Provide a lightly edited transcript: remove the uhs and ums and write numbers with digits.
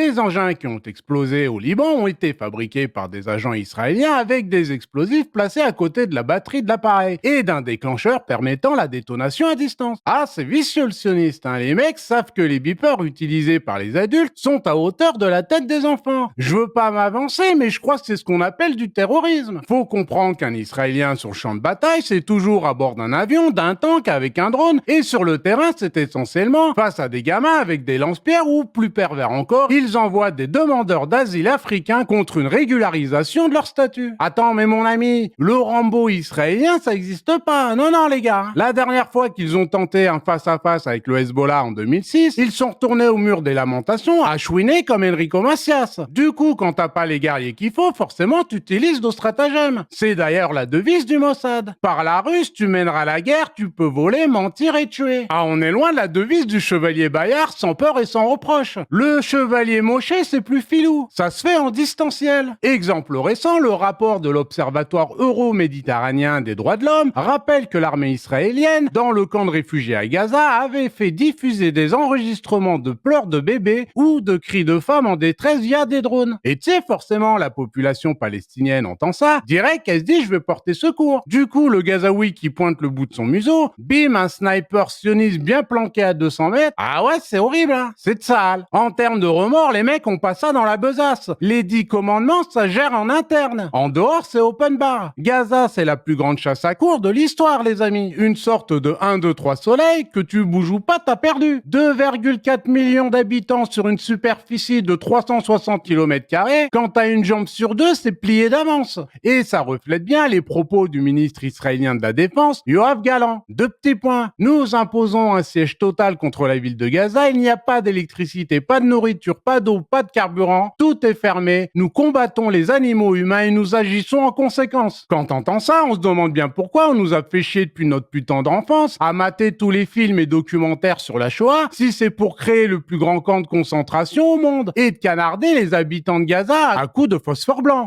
Les engins qui ont explosé au Liban ont été fabriqués par des agents israéliens avec des explosifs placés à côté de la batterie de l'appareil et d'un déclencheur permettant la détonation à distance. Ah, c'est vicieux le sioniste, hein. Les mecs savent que les beepers utilisés par les adultes sont à hauteur de la tête des enfants. Je veux pas m'avancer, mais je crois que c'est ce qu'on appelle du terrorisme. Faut comprendre qu'un Israélien sur le champ de bataille, c'est toujours à bord d'un avion, d'un tank avec un drone, et sur le terrain, c'est essentiellement face à des gamins avec des lance-pierres ou, plus pervers encore, ils envoient des demandeurs d'asile africains contre une régularisation de leur statut. Attends, mais mon ami, le Rambo israélien, ça existe pas. Non, non, les gars. La dernière fois qu'ils ont tenté un face-à-face avec le Hezbollah en 2006, ils sont retournés au mur des lamentations à chouiner comme Enrico Macias. Du coup, quand t'as pas les guerriers qu'il faut, forcément, tu utilises nos stratagèmes. C'est d'ailleurs la devise du Mossad. Par la ruse, tu mèneras la guerre, tu peux voler, mentir et tuer. Ah, on est loin de la devise du chevalier Bayard, sans peur et sans reproche. Le chevalier Moshe, c'est plus filou. Ça se fait en distanciel. Exemple récent, le rapport de l'Observatoire euro-méditerranéen des droits de l'homme rappelle que l'armée israélienne, dans le camp de réfugiés à Gaza, avait fait diffuser des enregistrements de pleurs de bébés ou de cris de femmes en détresse via des drones. Et tu sais, forcément, la population palestinienne entend ça, direct, elle se dit, je vais porter secours. Du coup, le Gazaoui qui pointe le bout de son museau, bim, un sniper sioniste bien planqué à 200 mètres. Ah ouais, c'est horrible, hein. C'est de sale. En termes de remords, les mecs ont pas ça dans la besace. Les 10 commandements, ça gère en interne. En dehors, c'est open bar. Gaza, c'est la plus grande chasse à courre de l'histoire, les amis. Une sorte de 1, 2, 3 soleil, que tu bouges ou pas, t'as perdu. 2,4 millions d'habitants sur une superficie de 360 km². Quand t'as une jambe sur deux, c'est plié d'avance. Et ça reflète bien les propos du ministre israélien de la Défense, Yoav Gallant. 2 petits points. Nous imposons un siège total contre la ville de Gaza. Il n'y a pas d'électricité, pas de nourriture, pas d'eau, pas de carburant. Tout est fermé. Nous combattons les animaux humains et nous agissons en conséquence. Quand on entend ça, on se demande bien pourquoi on nous a fait chier depuis notre putain d'enfance à mater tous les films et documentaires sur la Shoah si c'est pour créer le plus grand camp de concentration au monde et de canarder les habitants de Gaza à coups de phosphore blanc.